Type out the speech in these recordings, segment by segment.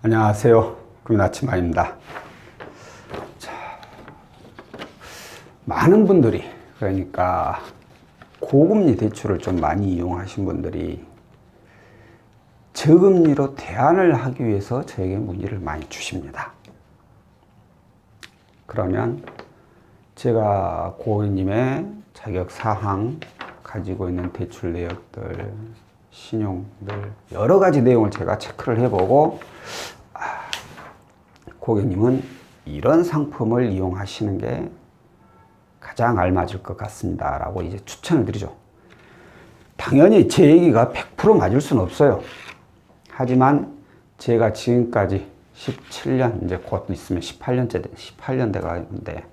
안녕하세요. 금나치마입니다. 자, 많은 분들이 그러니까 고금리 대출을 좀 많이 이용하신 분들이 저금리로 대안을 하기 위해서 저에게 문의를 많이 주십니다. 그러면 제가 고객님의 자격사항, 가지고 있는 대출 내역들, 신용들 여러 가지 내용을 제가 체크를 해보고 고객님은 이런 상품을 이용하시는 게 가장 알맞을 것 같습니다 라고 이제 추천을 드리죠. 당연히 제 얘기가 100% 맞을 수는 없어요. 하지만 제가 지금까지 17년, 이제 곧 있으면 18년 돼가는데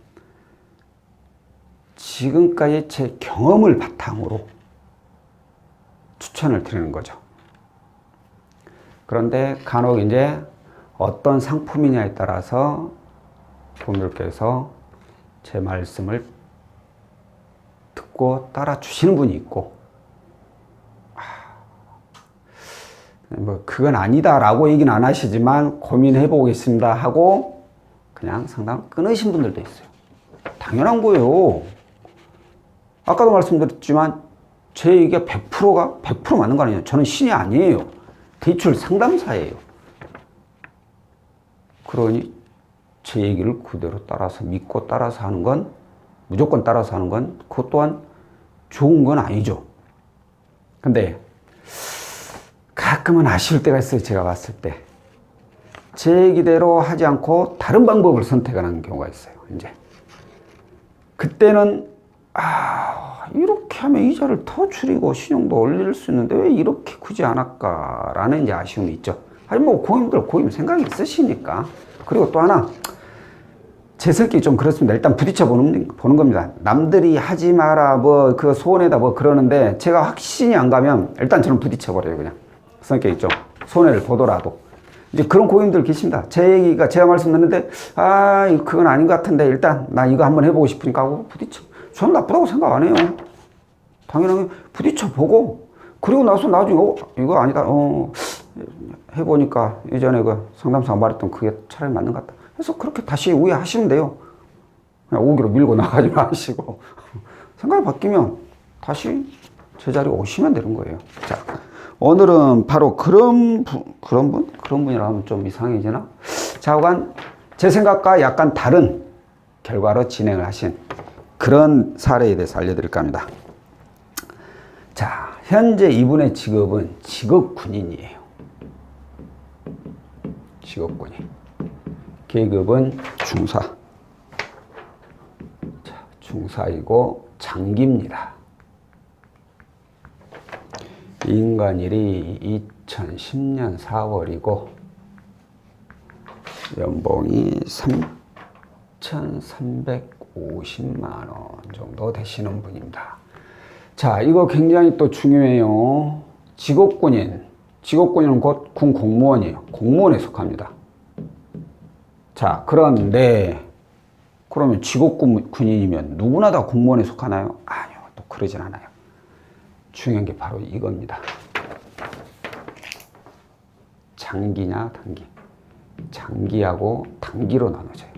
지금까지 제 경험을 바탕으로 추천을 드리는 거죠. 그런데 간혹 이제 어떤 상품이냐에 따라서 분들께서 제 말씀을 듣고 따라 주시는 분이 있고, 뭐 그건 아니다라고 얘기는 안 하시지만 고민해 보겠습니다 하고 그냥 상담 끊으신 분들도 있어요. 당연한 거예요. 아까도 말씀드렸지만 제 얘기가 100%가 100% 맞는 거 아니에요. 저는 신이 아니에요. 대출 상담사예요. 그러니 제 얘기를 그대로 따라서 믿고 따라서 하는 건, 무조건 따라서 하는 건 그것 또한 좋은 건 아니죠. 근데 가끔은 아쉬울 때가 있어요. 제가 봤을 때 제 얘기대로 하지 않고 다른 방법을 선택하는 경우가 있어요. 이제 그때는 이렇게 하면 이자를 더 줄이고 신용도 올릴 수 있는데 왜 이렇게 굳이 안 할까라는 이제 아쉬움이 있죠. 아니 뭐 고객님 생각이 있으시니까. 그리고 또 하나, 제 성격이 좀 그렇습니다. 일단 부딪혀 보는 겁니다. 남들이 하지 마라 뭐 그 소원에다 뭐 그러는데 제가 확신이 안 가면 일단 저는 부딪혀 버려요. 그냥 성격이 좀 손해를 보더라도. 이제 그런 고객님들 계십니다. 제 얘기가 제가 말씀드렸는데 그건 아닌 것 같은데 일단 나 이거 한번 해보고 싶으니까 하고 부딪혀. 저는 나쁘다고 생각 안 해요. 당연하게 부딪혀 보고, 그리고 나서 나중에 이거 아니다 해보니까 예전에 그 상담사가 말했던 그게 차라리 맞는 것 같다 해서 그렇게 다시 우회하시면 돼요. 그냥 오기로 밀고 나가지 마시고 생각이 바뀌면 다시 제자리에 오시면 되는 거예요. 자, 오늘은 바로 그런 분이라 하면 좀 이상해지나? 좌우간 제 생각과 약간 다른 결과로 진행을 하신 그런 사례에 대해서 알려드릴까 합니다. 자, 현재 이분의 직업은 직업군인이에요. 직업군인. 계급은 중사. 자, 중사이고 장기입니다. 인간일이 2010년 4월이고 연봉이 3,350만 원 정도 되시는 분입니다. 자, 이거 굉장히 또 중요해요. 직업군인은 곧 군 공무원이에요. 공무원에 속합니다. 자, 그런데 그러면 직업군인이면 누구나 다 공무원에 속하나요? 아니요, 또 그러진 않아요. 중요한 게 바로 이겁니다. 장기냐 단기. 장기하고 단기로 나눠져요.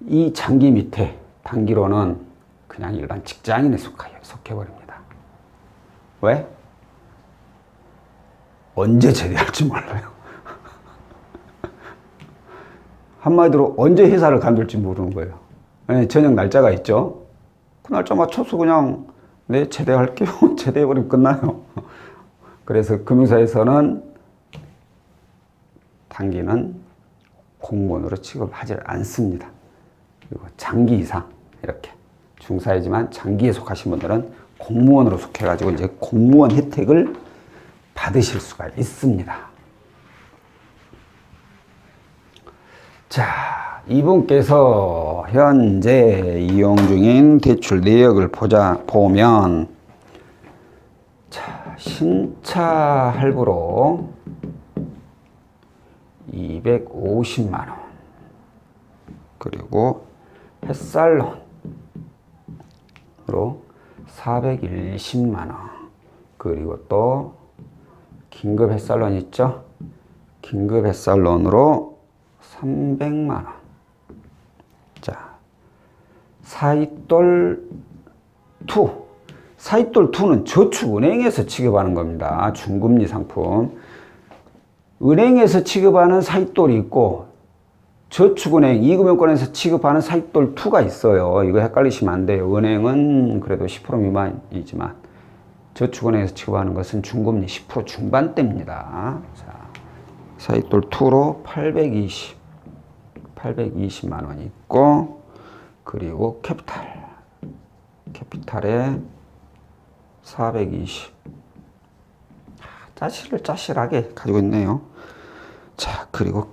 이 장기 밑에 단기로는 그냥 일반 직장인에 속해버립니다. 왜? 언제 제대할지 몰라요. 한마디로 언제 회사를 간둘지 모르는 거예요. 저녁 날짜가 있죠. 그 날짜 맞춰서 그냥 네, 제대할게요. 제대해버리면 끝나요. 그래서 금융사에서는 단기는 공무원으로 취급하지 않습니다. 그리고 장기 이상 이렇게 중사이지만 장기에 속하신 분들은 공무원으로 속해가지고 이제 공무원 혜택을 받으실 수가 있습니다. 자, 이분께서 현재 이용 중인 대출 내역을 보면, 자, 신차 할부로 250만 원, 그리고 햇살론으로 420만 원, 그리고 또 긴급 햇살론 있죠? 긴급 햇살론으로 300만 원. 자, 사이돌 2. 사이돌 2는 저축은행에서 취급하는 겁니다. 중금리 상품. 은행에서 취급하는 사이돌이 있고 저축은행 이금융권에서 취급하는 사이돌 2가 있어요. 이거 헷갈리시면 안 돼요. 은행은 그래도 10% 미만이지만 저축은행에서 취급하는 것은 중금리 10% 중반대입니다. 자, 사이돌 2로 820만 원이 있고, 그리고 캐피탈에 420. 짜실하게 가지고 있네요. 자, 그리고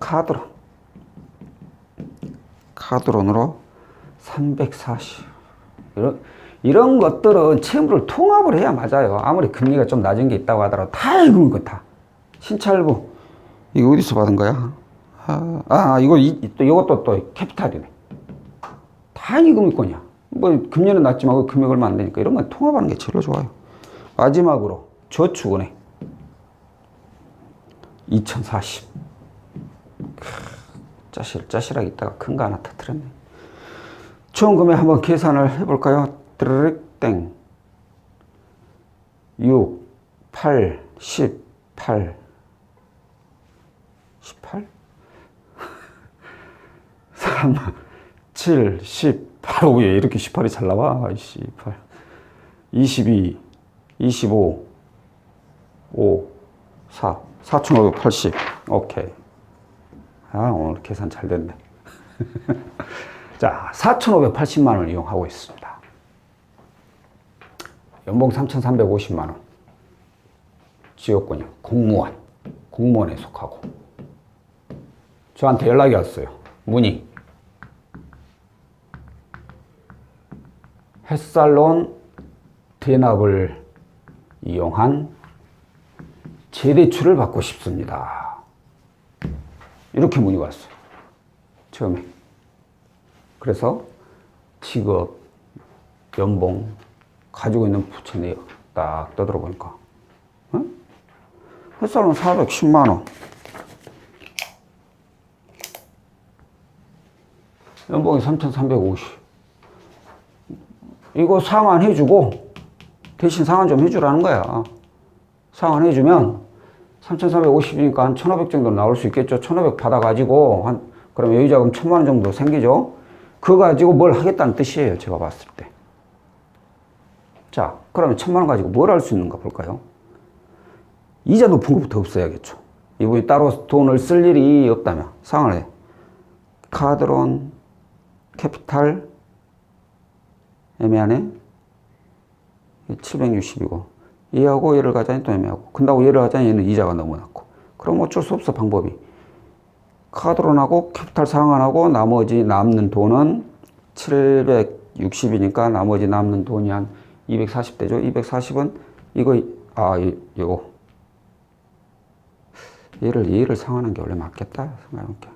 카드론으로 340. 이런 것들은 채무를 통합을 해야 맞아요. 아무리 금리가 좀 낮은 게 있다고 하더라도 다 읽은 거 다. 신찰부. 이거 어디서 받은 거야? 이것도 또 캐피탈이네. 다 이금융권이야. 뭐 금리는 낮지만 그 금액 얼마 안 되니까 이런 건 통합하는 게 제일 좋아요. 마지막으로 저축은행 2040. 짜실하게 있다가 큰 거 하나 터뜨렸네. 총 금액 한번 계산을 해볼까요? 드르륵 땡. 6, 8, 18. 18? 3, 7, 18. 왜 이렇게 18이 잘 나와? 18. 22, 25, 5, 4. 4,580. 오케이. 오늘 계산 잘 됐네. 자, 4,580만 원을 이용하고 있습니다. 연봉 3,350만 원. 지역군요. 공무원에 속하고. 저한테 연락이 왔어요. 문의. 햇살론 대납을 이용한 재대출을 받고 싶습니다. 이렇게 문의가 왔어요. 처음에. 그래서 직업, 연봉, 가지고 있는 부채 내역 딱 떠들어보니까 햇살론 410만 원. 연봉이 3,350. 이거 상환해주고 대신 상환 좀 해주라는 거야. 상환해주면 3,350이니까 한 1,500 정도 나올 수 있겠죠. 1,500 받아가지고 그럼 여유자금 1,000만 원 정도 생기죠. 그거 가지고 뭘 하겠다는 뜻이에요. 제가 봤을 때. 자, 그러면 1,000만 원 가지고 뭘 할 수 있는가 볼까요? 이자 높은 것부터 없어야겠죠. 이분이 따로 돈을 쓸 일이 없다면 상환해. 카드론, 캐피탈, 애매하네. 760이고 얘하고 얘를 가자니 또 애매하고 근다고 얘를 하자니 얘는 이자가 너무 낮고 그럼 어쩔 수 없어 방법이. 카드론하고 캐피탈 상환하고 나머지 남는 돈은 760이니까 나머지 남는 돈이 한 240 되죠. 240은 이거 얘를 상환한 게 원래 맞겠다 생각해볼게.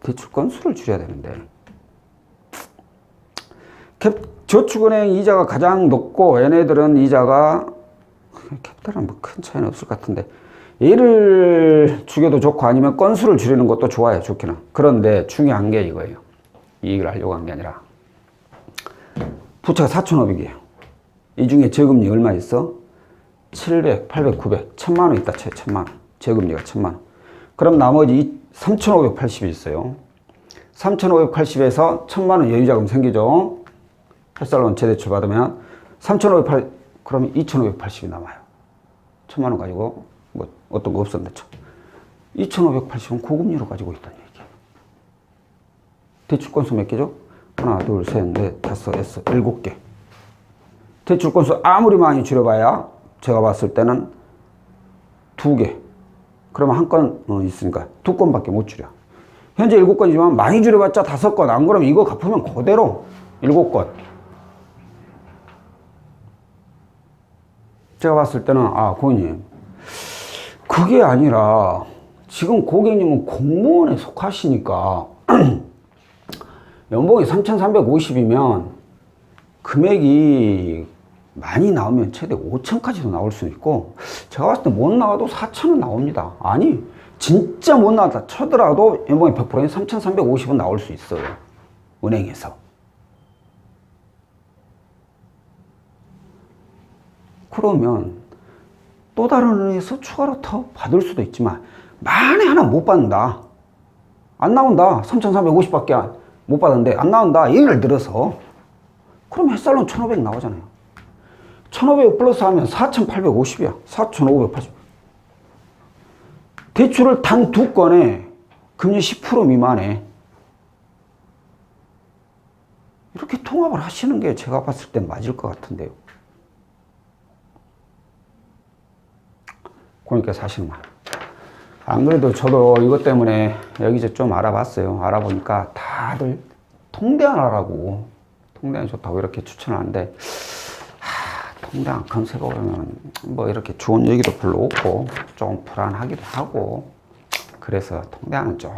대출 건수를 줄여야 되는데 저축은행 이자가 가장 높고 얘네들은 이자가 캐피탈은 뭐 큰 차이는 없을 것 같은데 얘를 죽여도 좋고 아니면 건수를 줄이는 것도 좋아요. 좋기는. 그런데 중요한 게 이거예요. 이 얘기를 하려고 한 게 아니라 부채가 4,500이에요. 이 중에 저금리 얼마 있어? 700, 800, 900, 1,000만 원 있다 쳐. 1,000만 원. 저금리가 1,000만 원. 그럼 나머지 3,580이 있어요. 3,580에서 1,000만 원 여유자금 생기죠. 햇살론 재대출 받으면 3,580, 그러면 2,580이 남아요. 1,000만 원 가지고 뭐 어떤 거 없었는데 2,580은 고금리로 가지고 있다는 얘기예요. 대출 건수 몇 개죠? 하나, 둘, 셋, 넷, 다섯, 여섯, 7개. 대출 건수 아무리 많이 줄여봐야 제가 봤을 때는 2개. 그러면 한 건 있으니까 2건밖에 못 줄여. 현재 7건이지만 많이 줄여봤자 5건. 안 그러면 이거 갚으면 그대로 7건. 제가 봤을 때는 고객님 그게 아니라 지금 고객님은 공무원에 속하시니까 연봉이 3,350이면 금액이 많이 나오면 최대 5,000까지도 나올 수 있고 제가 봤을 때 못 나와도 4,000은 나옵니다. 아니 진짜 못 나왔다 쳐더라도 연봉이 100%인 3,350원 나올 수 있어요. 은행에서. 그러면 또 다른 은행에서 추가로 더 받을 수도 있지만 만에 하나 못 받는다. 안 나온다. 3,350밖에 못 받았는데 안 나온다. 예를 들어서 그럼 햇살론 1,500 나오잖아요. 1,500 플러스 하면 4,850이야. 4,580. 대출을 단 두 건에 금리 10% 미만에 이렇게 통합을 하시는 게 제가 봤을 땐 맞을 것 같은데요. 고객님께서 하시는 말. 안 그래도 저도 이것 때문에 여기저기 좀 알아봤어요. 알아보니까 다들 통대안하라고, 통대안이 좋다고 이렇게 추천을 하는데, 통대안 검색해보면 뭐 이렇게 좋은 얘기도 별로 없고 좀 불안하기도 하고, 그래서 통대안은 좀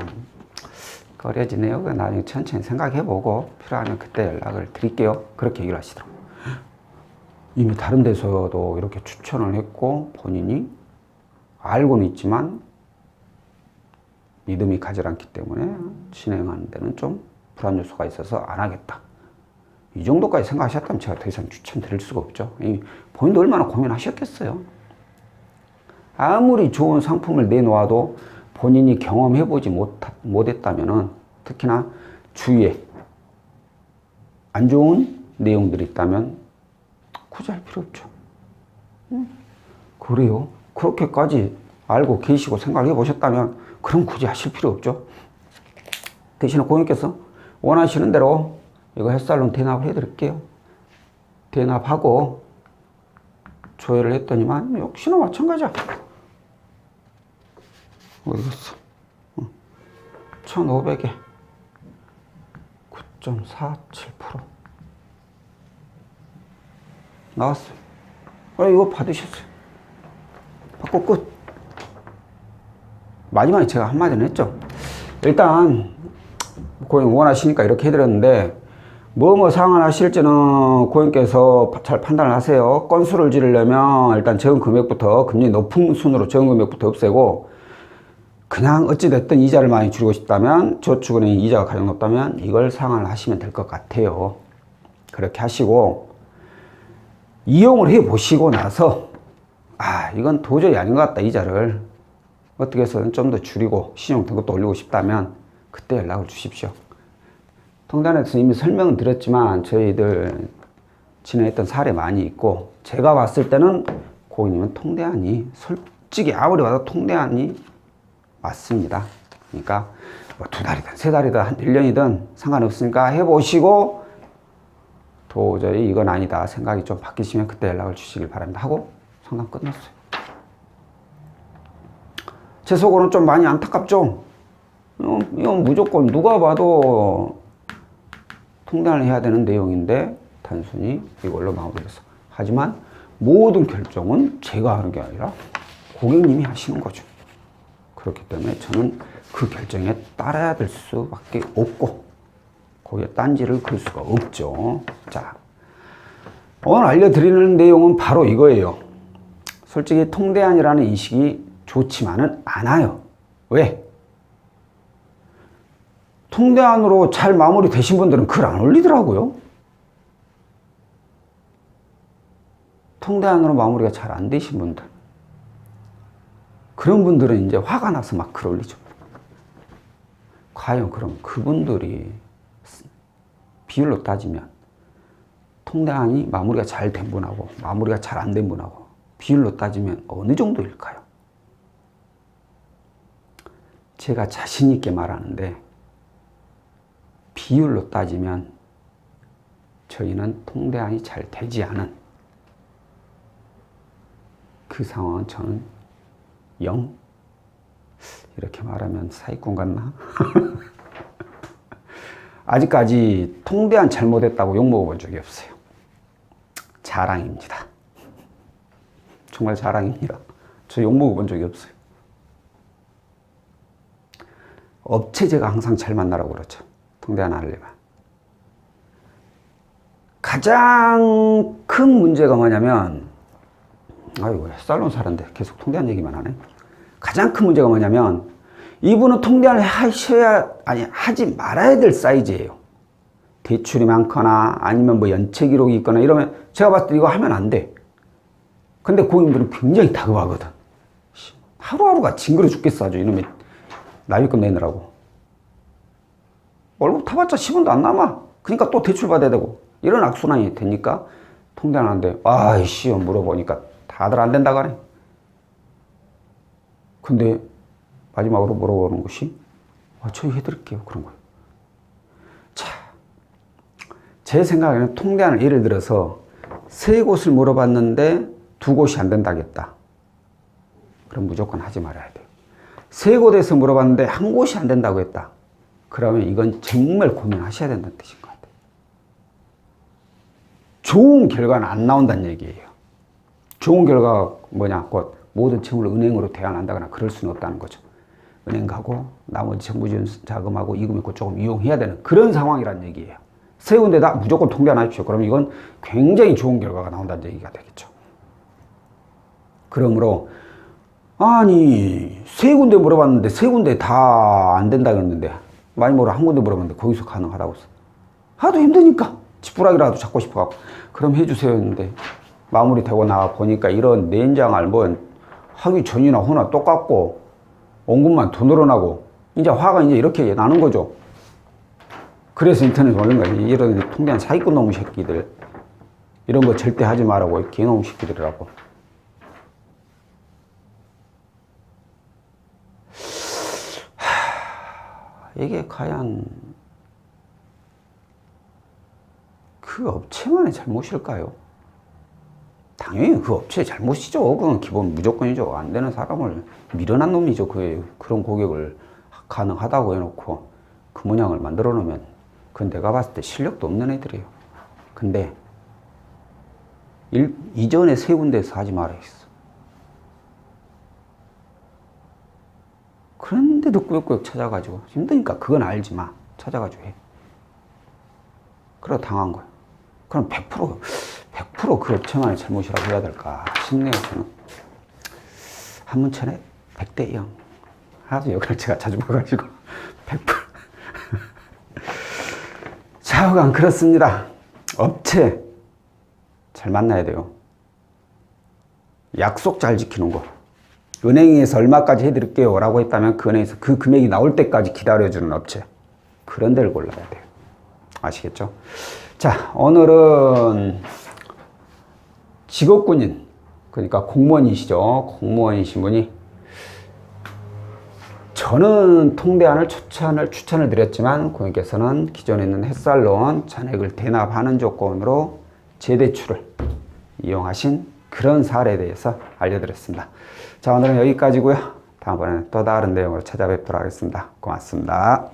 꺼려지네요. 나중에 천천히 생각해보고 필요하면 그때 연락을 드릴게요. 그렇게 얘기를 하시더라고요. 이미 다른 데서도 이렇게 추천을 했고 본인이 알고는 있지만 믿음이 가지 않기 때문에 진행하는 데는 좀 불안 요소가 있어서 안 하겠다. 이 정도까지 생각하셨다면 제가 더 이상 추천드릴 수가 없죠. 본인도 얼마나 고민하셨겠어요. 아무리 좋은 상품을 내놓아도 본인이 경험해보지 못했다면, 특히나 주위에 안 좋은 내용들이 있다면 굳이 할 필요 없죠. 그래요? 그렇게까지 알고 계시고 생각을 해보셨다면 그럼 굳이 하실 필요 없죠. 대신에 고객님께서 원하시는 대로 이거 햇살론 대납을 해드릴게요. 대납하고 조회를 했더니만 역시나 마찬가지야. 어디 갔어? 1,500에 9.47% 나왔어요. 이거 받으셨어요. 받고 끝. 마지막에 제가 한마디는 했죠. 일단 고객님 원하시니까 이렇게 해드렸는데 뭐뭐 상환하실지는 고객님께서 잘 판단을 하세요. 건수를 지르려면 일단 적은 금액부터, 금리 높은 순으로 적은 금액부터 없애고, 그냥 어찌됐든 이자를 많이 줄이고 싶다면, 저축은행 이자가 가장 높다면 이걸 상환을 하시면 될 것 같아요. 그렇게 하시고 이용을 해 보시고 나서 이건 도저히 아닌 것 같다, 이자를 어떻게 해서든 좀 더 줄이고 신용 등급도 올리고 싶다면 그때 연락을 주십시오. 통단에서 이미 설명은 드렸지만 저희들 진행했던 사례 많이 있고, 제가 봤을 때는 고객님은 통대안이, 솔직히 아무리 봐도 통대안이 맞습니다. 그러니까 뭐 2달이든 3달이든 한 1년이든 상관없으니까 해보시고 도저히 이건 아니다 생각이 좀 바뀌시면 그때 연락을 주시길 바랍니다 하고 상담 끝났어요. 제 속으로는 좀 많이 안타깝죠. 이건 무조건 누가 봐도 통단을 해야 되는 내용인데 단순히 이걸로 마무리됐어. 하지만 모든 결정은 제가 하는 게 아니라 고객님이 하시는 거죠. 그렇기 때문에 저는 그 결정에 따라야 될 수밖에 없고 거기에 딴지를 걸 수가 없죠. 자, 오늘 알려드리는 내용은 바로 이거예요. 솔직히 통대안이라는 인식이 좋지만은 않아요. 왜? 통대안으로 잘 마무리 되신 분들은 글 안 올리더라고요. 통대안으로 마무리가 잘 안 되신 분들, 그런 분들은 이제 화가 나서 막 글 올리죠. 과연 그럼 그분들이 비율로 따지면 통대안이 마무리가 잘 된 분하고 마무리가 잘 안 된 분하고 비율로 따지면 어느 정도일까요? 제가 자신 있게 말하는데 비율로 따지면 저희는 통대안이 잘 되지 않은 그 상황은 저는 0? 이렇게 말하면 사기꾼 같나? 아직까지 통대안 잘못했다고 욕먹어본 적이 없어요. 자랑입니다. 정말 자랑입니다. 저 욕먹어본 적이 없어요. 업체 제가 항상 잘 만나라고 그러죠. 통대안 하려면. 가장 큰 문제가 뭐냐면, 아이고, 햇살론 사는데 계속 통대안 얘기만 하네. 가장 큰 문제가 뭐냐면 이분은 통장을 하지 말아야 될 사이즈예요. 대출이 많거나 아니면 뭐 연체 기록이 있거나 이러면 제가 봤을 때 이거 하면 안 돼. 근데 고객님들은 굉장히 다급하거든. 하루하루가 징그러 죽겠어 아주 이놈의 납입금 내느라고. 월급 타봤자 10원도 안 남아. 그러니까 또 대출 받아야 되고 이런 악순환이 되니까 통장 안 돼. 아이씨 물어보니까 다들 안 된다고 하네. 근데 마지막으로 물어보는 것이 저희 해드릴게요 그런 거예요. 자, 제 생각에는 통장을 예를 들어서 3곳을 물어봤는데 2곳이 안 된다겠다. 그럼 무조건 하지 말아야 돼요. 3곳에서 물어봤는데 1곳이 안 된다고 했다. 그러면 이건 정말 고민하셔야 된다는 뜻인 것 같아요. 좋은 결과는 안 나온다는 얘기예요. 좋은 결과가 뭐냐? 곧 모든 채무를 은행으로 대환한다거나 그럴 수는 없다는 거죠. 은행 가고 나머지 정부 지원 자금하고 이금 있고 조금 이용해야 되는 그런 상황이란 얘기예요. 3군데 다 무조건 통장하십시오. 그러면 이건 굉장히 좋은 결과가 나온다는 얘기가 되겠죠. 그러므로 아니 3군데 물어봤는데 3군데 다 안 된다고 했는데 마지막으로 1군데 물어봤는데 거기서 가능하다고 했어. 하도 힘드니까 지푸라기라도 잡고 싶어갖고 그럼 해주세요 했는데 마무리 되고 나와 보니까 이런 내장을 뭐 하기 전이나 후나 똑같고 원금만 더 늘어나고 이제 화가 이제 이렇게 나는 거죠. 그래서 인터넷에 올린 거예요. 이런 통장 사기꾼 놈의 새끼들 이런 거 절대 하지 말라고 개놈 새끼들이라고. 이게 과연 그 업체만의 잘못일까요? 당연히 그 업체의 잘못이죠. 그건 기본 무조건이죠. 안 되는 사람을 밀어난 놈이죠. 그런 고객을 가능하다고 해놓고 그 모양을 만들어 놓으면 그건 내가 봤을 때 실력도 없는 애들이에요. 근데 이전에 3군데에서 하지 말아야겠어. 그런데도 꾸역꾸역 찾아가지고 힘드니까 그건 알지 마. 찾아가지고 해. 그러다 당한 거야. 그럼 100% 그 업체만의 잘못이라고 해야 될까 싶네요. 저는 한문천에 100대 0. 아주 여기를 제가 자주 봐가지고 100%. 좌우간 그렇습니다. 업체 잘 만나야 돼요. 약속 잘 지키는 거. 은행에서 얼마까지 해드릴게요 라고 했다면 그 은행에서 그 금액이 나올 때까지 기다려주는 업체. 그런 데를 골라야 돼요. 아시겠죠? 자, 오늘은 직업군인, 그러니까 공무원이시죠. 공무원이신 분이 저는 통대안을 추천을 드렸지만 고객께서는 기존에 있는 햇살론 잔액을 대납하는 조건으로 재대출을 이용하신 그런 사례에 대해서 알려드렸습니다. 자, 오늘은 여기까지고요. 다음번에는 또 다른 내용으로 찾아뵙도록 하겠습니다. 고맙습니다.